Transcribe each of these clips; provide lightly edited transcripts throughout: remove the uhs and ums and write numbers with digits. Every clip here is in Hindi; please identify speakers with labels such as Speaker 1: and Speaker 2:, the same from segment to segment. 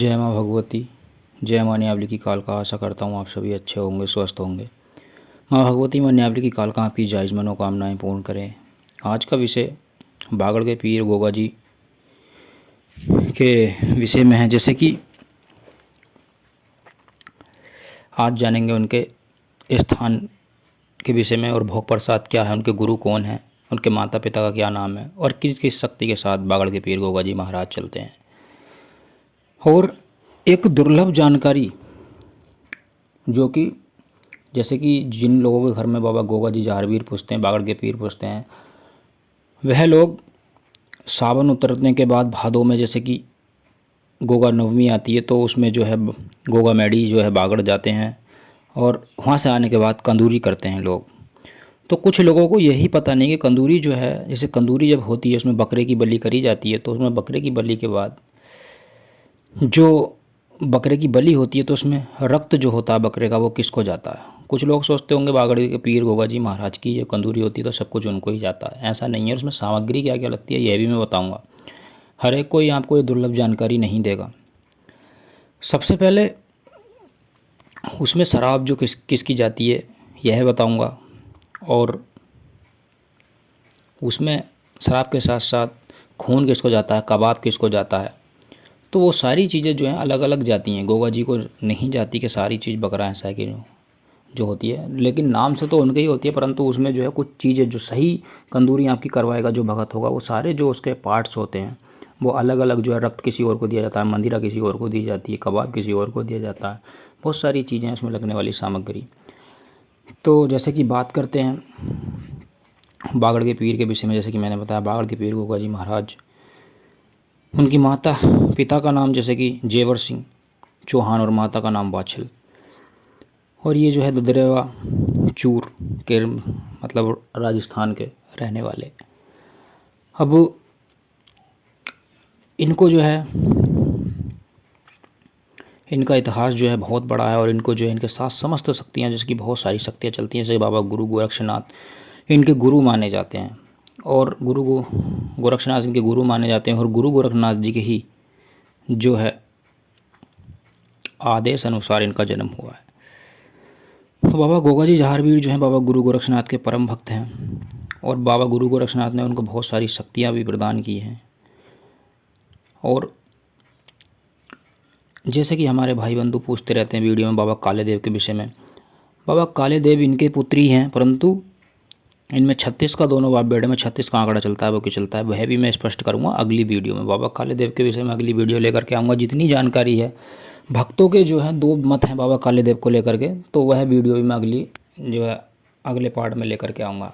Speaker 1: जय माँ भगवती। जय माँ न्यावली की कालका। आशा करता हूँ आप सभी अच्छे होंगे, स्वस्थ होंगे। माँ भगवती माँ न्यावली की कालका आपकी जायज़ मनोकामनाएं पूर्ण करें। आज का विषय बागड़ के पीर गोगा जी के विषय में है। जैसे कि आज जानेंगे उनके स्थान के विषय में और भोग प्रसाद क्या है, उनके गुरु कौन हैं, उनके माता पिता का क्या नाम है और किस किस शक्ति के साथ बागड़ के पीर गोगा जी महाराज चलते हैं। और एक दुर्लभ जानकारी जो कि जैसे कि जिन लोगों के घर में बाबा गोगा जी जहारवीर पूजते हैं, बागड़ के पीर पूजते हैं, वह लोग सावन उतरने के बाद भादों में जैसे कि गोगा नवमी आती है तो उसमें जो है गोगा मैडी जो है बागड़ जाते हैं और वहाँ से आने के बाद कंदूरी करते हैं लोग। तो कुछ लोगों को यही पता नहीं कि कंदूरी जो है, जैसे कंदूरी जब होती है उसमें बकरे की बलि करी जाती है, तो उसमें बकरे की बलि के बाद जो बकरे की बलि होती है तो उसमें रक्त जो होता है बकरे का वो किसको जाता है। कुछ लोग सोचते होंगे बागड़ के पीर गोगा जी महाराज की ये कंदूरी होती है तो सब कुछ उनको ही जाता है। ऐसा नहीं है। उसमें सामग्री क्या क्या लगती है यह भी मैं बताऊंगा। हर एक कोई आपको ये दुर्लभ जानकारी नहीं देगा। सबसे पहले उसमें शराब जो किसकी जाती है यह बताऊंगा, और उसमें शराब के साथ साथ खून किसको जाता है, कबाब किसको जाता है। तो वो सारी चीज़ें जो हैं अलग अलग जाती हैं। गोगा जी को नहीं जाती कि सारी चीज़ बकरा ऐसा कि जो होती है, लेकिन नाम से तो उनके ही होती है, परंतु उसमें जो है कुछ चीज़ें जो सही कंदूरी आपकी करवाएगा जो भगत होगा, वो सारे जो उसके पार्ट्स होते हैं वो अलग अलग जो है, रक्त किसी और को दिया जाता है, मंदिरा किसी और को दी जाती है, कबाब किसी और को दिया जाता है, बहुत सारी चीज़ें हैं उसमें लगने वाली सामग्री। तो जैसे कि बात करते हैं बागड़ के पीर के विषय में। जैसे कि मैंने बताया बागड़ के पीर गोगा जी महाराज, उनकी माता पिता का नाम जैसे कि जेवर सिंह चौहान और माता का नाम बाछल, और ये जो है ददरेवा चूर के मतलब राजस्थान के रहने वाले। अब इनको जो है इनका इतिहास जो है बहुत बड़ा है, और इनको जो है इनके साथ समस्त शक्तियाँ, जैसे कि बहुत सारी शक्तियाँ चलती हैं। जैसे बाबा गुरु गोरक्षनाथ इनके गुरु माने जाते हैं, और गोरक्षनाथ इनके गुरु माने जाते हैं, और गुरु गोरखनाथ जी के ही जो है आदेश अनुसार इनका जन्म हुआ है। तो बाबा गोगा जी जहारवीर जो हैं बाबा गुरु गोरक्षनाथ के परम भक्त हैं, और बाबा गुरु गोरक्षनाथ ने उनको बहुत सारी शक्तियाँ भी प्रदान की हैं। और जैसे कि हमारे भाई बंधु पूछते रहते हैं वीडियो में बाबा काले देव के विषय में। बाबा काले देव इनके पुत्री हैं, परंतु इनमें 36 का दोनों बाप बेटे में 36 का आंकड़ा चलता है, वो क्या चलता है वह भी मैं स्पष्ट करूँगा अगली वीडियो में। बाबा काले देव के विषय में अगली वीडियो लेकर के आऊँगा। जितनी जानकारी है, भक्तों के जो है दो मत हैं बाबा काले देव को लेकर के, तो वह वीडियो भी मैं अगली जो है अगले पार्ट में लेकर के आऊँगा।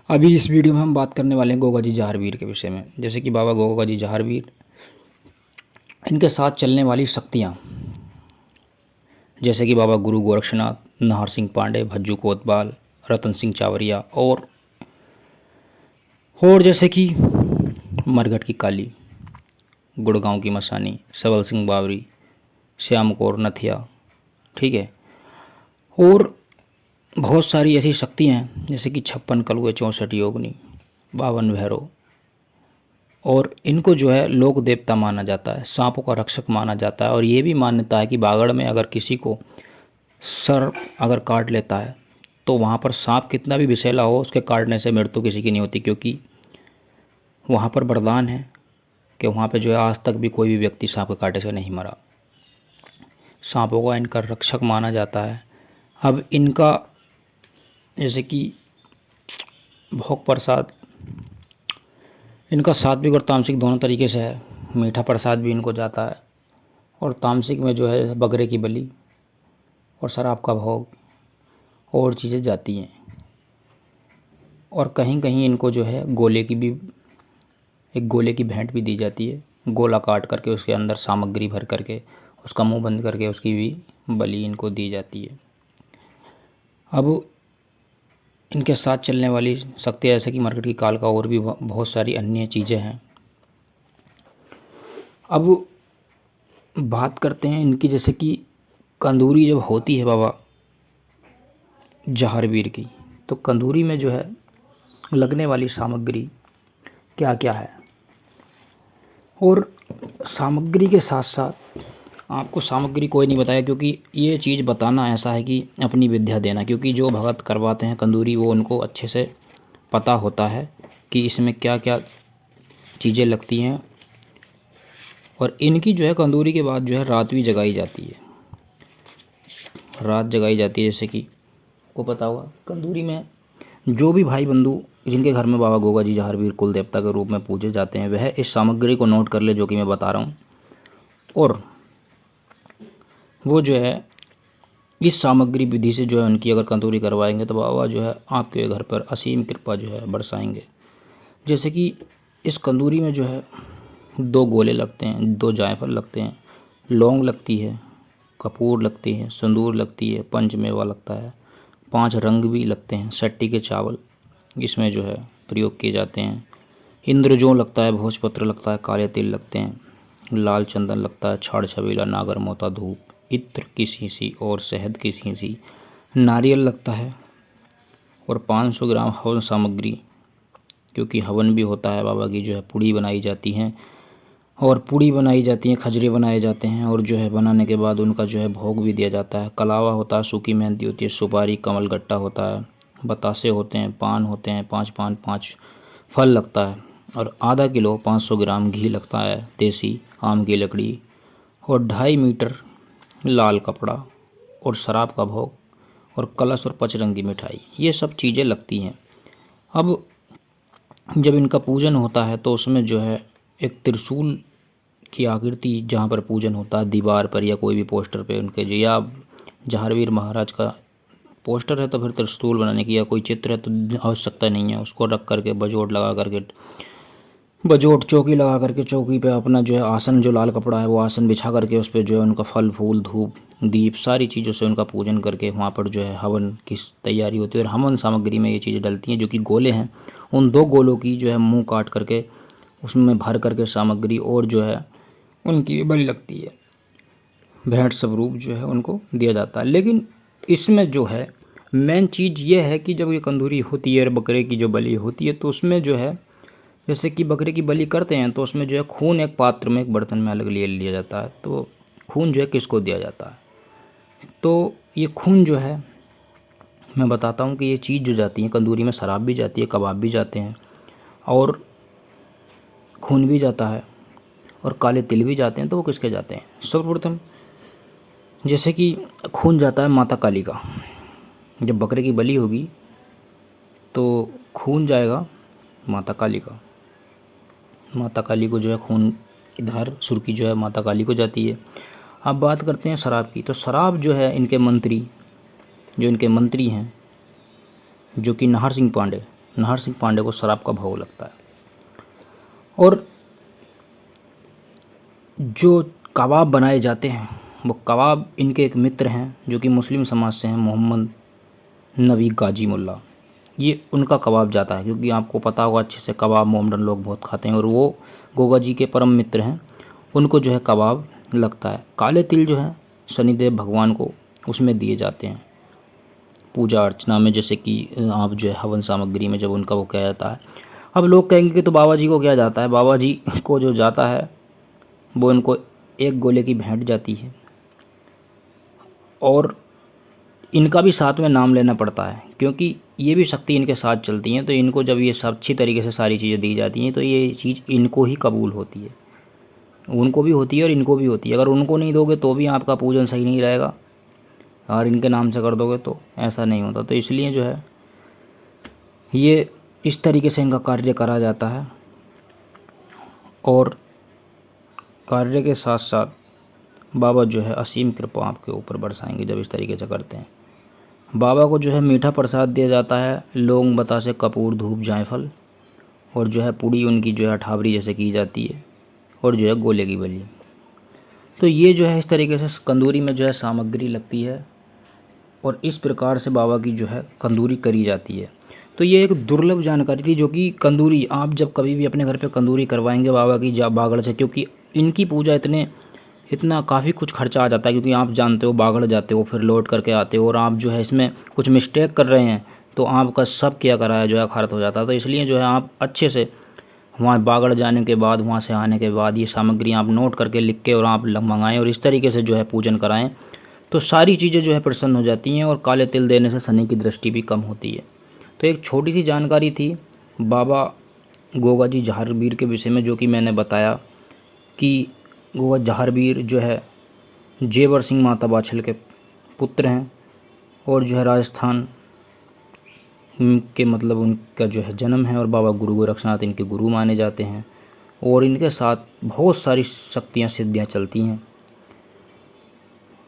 Speaker 1: अभी इस वीडियो में हम बात करने वाले हैं गोगा जी जहारवीर के विषय में। जैसे कि बाबा गोगा जी जहारवीर, इनके साथ चलने वाली शक्तियाँ, जैसे कि बाबा गुरु गोरक्षनाथ, नाहर सिंह पांडे, भज्जू कोतवाल, रतन सिंह चावरिया, और जैसे कि मरघट की काली, गुड़गांव की मसानी, सबल सिंह बावरी, श्याम कौर नथिया, ठीक है। और बहुत सारी ऐसी शक्तियाँ हैं जैसे कि 56 कलुए, 64 योगनी, 52 भैरव, और इनको जो है लोक देवता माना जाता है, सांपों का रक्षक माना जाता है। और ये भी मान्यता है कि बागड़ में अगर किसी को सर अगर काट लेता है तो वहाँ पर सांप कितना भी विषैला हो, उसके काटने से मृत्यु किसी की नहीं होती, क्योंकि वहाँ पर वरदान है कि वहाँ पे जो है आज तक भी कोई भी व्यक्ति सांप के कांटे से नहीं मरा। सांपों का इनका रक्षक माना जाता है। अब इनका जैसे कि भोग प्रसाद इनका सात्विक और तामसिक दोनों तरीके से है। मीठा प्रसाद भी इनको जाता है, और तामसिक में जो है बकरे की बलि और शराब का भोग और चीज़ें जाती हैं। और कहीं कहीं इनको जो है एक गोले की भेंट भी दी जाती है। गोला काट करके उसके अंदर सामग्री भर करके उसका मुंह बंद करके उसकी भी बलि इनको दी जाती है। अब इनके साथ चलने वाली शक्तियाँ जैसे कि मरघट की काल का और भी बहुत सारी अन्य चीज़ें हैं। अब बात करते हैं इनकी, जैसे कि कंदूरी जब होती है बाबा जहारवीर की, तो कंदूरी में जो है लगने वाली सामग्री क्या क्या है, और सामग्री के साथ साथ आपको सामग्री कोई नहीं बताया, क्योंकि ये चीज़ बताना ऐसा है कि अपनी विद्या देना, क्योंकि जो भगत करवाते हैं कंदूरी वो उनको अच्छे से पता होता है कि इसमें क्या क्या चीज़ें लगती हैं। और इनकी जो है कंदूरी के बाद जो है रात भी जगाई जाती है, रात जगाई जाती है। जैसे कि को पता होगा कंदूरी में जो भी भाई बंधु जिनके घर में बाबा गोगा जी जहारवीर कुल देवता के रूप में पूजे जाते हैं, वह इस सामग्री को नोट कर ले जो कि मैं बता रहा हूँ। और वो जो है इस सामग्री विधि से जो है उनकी अगर कंदूरी करवाएंगे तो बाबा जो है आपके घर पर असीम कृपा जो है बरसाएंगे। जैसे कि इस कंदूरी में जो है 2 गोले लगते हैं, 2 जायफल लगते हैं, लौंग लगती है, कपूर लगती है, संदूर लगती है, पंचमेवा लगता है, 5 रंग भी लगते हैं, सट्टी के चावल इसमें जो है प्रयोग किए जाते हैं, इंद्रजों लगता है, भोजपत्र लगता है, काले तिल लगते हैं, लाल चंदन लगता है, छाड़ छबीला, नागर मोता, धूप, इत्र की शीशी और शहद की शीशी, नारियल लगता है और 500 ग्राम हवन सामग्री, क्योंकि हवन भी होता है बाबा की जो है पूड़ी बनाई जाती हैं और पूड़ी बनाई जाती हैं, खजरे बनाए जाते हैं और जो है बनाने के बाद उनका जो है भोग भी दिया जाता है। कलावा होता है, सूखी मेहंदी होती है, सुपारी, कमल गट्टा होता है, बतासे होते हैं, पान होते हैं, 5 पान 5 फल लगता है और आधा किलो 500 ग्राम घी लगता है, देसी आम की लकड़ी और 2.5 मीटर लाल कपड़ा और शराब का भोग और कलश और पचरंगी मिठाई, ये सब चीज़ें लगती हैं। अब जब इनका पूजन होता है तो उसमें जो है एक त्रिशूल की आकृति जहाँ पर पूजन होता है दीवार पर या कोई भी पोस्टर पे उनके जो, या जहारवीर महाराज का पोस्टर है तो फिर त्रिशूल बनाने की, या कोई चित्र है तो आवश्यकता नहीं है, उसको रख करके बजोट लगा करके, बजोट चौकी लगा करके चौकी पे अपना जो है आसन, जो लाल कपड़ा है वो आसन बिछा करके उस पर जो है उनका फल फूल धूप दीप सारी चीज़ों से उनका पूजन करके वहाँ पर जो है हवन की तैयारी होती है। और हवन सामग्री में ये चीज़ें डलती हैं जो कि गोले हैं, उन 2 गोलों की जो है मुंह काट करके उसमें भर करके सामग्री और जो है उनकी बलि लगती है, भेंट स्वरूप जो है उनको दिया जाता है। लेकिन इसमें जो है मेन चीज़ ये है कि जब ये कंदूरी होती है बकरे की जो बलि होती है तो उसमें जो है जैसे कि बकरे की बलि करते हैं तो उसमें जो है खून एक पात्र में एक बर्तन में अलग लिया जाता है। तो खून जो है किसको दिया जाता है, तो ये खून जो है मैं बताता हूँ कि ये चीज़ जो जाती है कंदूरी में, शराब भी जाती है, कबाब भी जाते हैं और खून भी जाता है और काले तिल भी जाते हैं। तो वो किसके जाते हैं, सर्वप्रथम जैसे कि खून जाता है माता काली का, जब बकरे की बलि होगी तो खून जाएगा माता काली का, माता काली को जो है खून की धार सुर्खी जो है माता काली को जाती है। अब बात करते हैं शराब की, तो शराब जो है इनके मंत्री, जो इनके मंत्री हैं जो कि नाहर सिंह पांडे को शराब का भोग लगता है। और जो कबाब बनाए जाते हैं वो कबाब इनके एक मित्र हैं जो कि मुस्लिम समाज से हैं, मोहम्मद नबी गाजी मुल्ला, ये उनका कबाब जाता है, क्योंकि आपको पता होगा अच्छे से कबाब मोमडन लोग बहुत खाते हैं और वो गोगा जी के परम मित्र हैं, उनको जो है कबाब लगता है। काले तिल जो है शनिदेव भगवान को उसमें दिए जाते हैं पूजा अर्चना में, जैसे कि आप जो है हवन सामग्री में जब उनका वो किया जाता है। अब लोग कहेंगे कि तो बाबा जी को क्या जाता है, बाबा जी को जो जाता है वो इनको 1 गोले की भेंट जाती है और इनका भी साथ में नाम लेना पड़ता है, क्योंकि ये भी शक्ति इनके साथ चलती हैं। तो इनको जब ये सब अच्छी तरीके से सारी चीज़ें दी जाती हैं तो ये चीज़ इनको ही कबूल होती है, उनको भी होती है और इनको भी होती है। अगर उनको नहीं दोगे तो भी आपका पूजन सही नहीं रहेगा, और इनके नाम से कर दोगे तो ऐसा नहीं होता। तो इसलिए जो है ये इस तरीके से इनका कार्य करा जाता है। और कार्य के साथ साथ बाबा जो है असीम कृपा आपके ऊपर बरसाएंगे जब इस तरीके से करते हैं। बाबा को जो है मीठा प्रसाद दिया जाता है, लौंग, बतासे, कपूर, धूप, जायफल और जो है पूड़ी उनकी जो है अठावरी जैसे की जाती है और जो है गोले की बलि। तो ये जो है इस तरीके से कंदूरी में जो है सामग्री लगती है और इस प्रकार से बाबा की जो है कंदूरी करी जाती है। तो ये एक दुर्लभ जानकारी थी जो कि कंदूरी आप जब कभी भी अपने घर पे कंदूरी करवाएंगे बाबा की बागड़ से, क्योंकि इनकी पूजा इतना काफ़ी कुछ खर्चा आ जाता है, क्योंकि आप जानते हो बागड़ जाते हो फिर लौट करके आते हो और आप जो है इसमें कुछ मिस्टेक कर रहे हैं तो आपका सब किया कराया जो है खारिज हो जाता है। तो इसलिए जो है आप अच्छे से वहाँ बागड़ जाने के बाद, वहाँ से आने के बाद ये सामग्री आप नोट करके लिख के और आप मंगाएं और इस तरीके से जो है पूजन कराएं, तो सारी चीज़ें जो है प्रसन्न हो जाती हैं और काले तिल देने से शनि की दृष्टि भी कम होती है। तो एक छोटी सी जानकारी थी बाबा गोगा जी जहारवीर के विषय में, जो कि मैंने बताया कि गोगा जहारवीर जो है जेवर सिंह माता बाछल के पुत्र हैं और जो है राजस्थान के मतलब उनका जो है जन्म है और बाबा गुरु गोरक्षनाथ इनके गुरु माने जाते हैं और इनके साथ बहुत सारी शक्तियाँ सिद्धियाँ चलती हैं।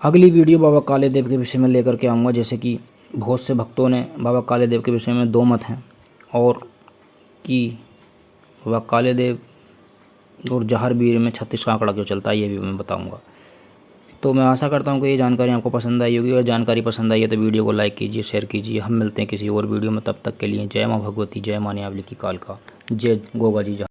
Speaker 1: अगली वीडियो बाबा काले देव के विषय में लेकर के आऊँगा, जैसे कि बहुत से भक्तों ने बाबा काले देव के विषय में दो मत हैं और कि बाबा काले देव और जहारवीर में 36 का आंकड़ा क्यों चलता है, ये भी मैं बताऊँगा। तो मैं आशा करता हूँ कि ये जानकारी आपको पसंद आई होगी, और जानकारी पसंद आई है तो वीडियो को लाइक कीजिए, शेयर कीजिए। हम मिलते हैं किसी और वीडियो में, तब तक के लिए जय माँ भगवती, जय माँ न्यावली की कालका, जय गोगा जी।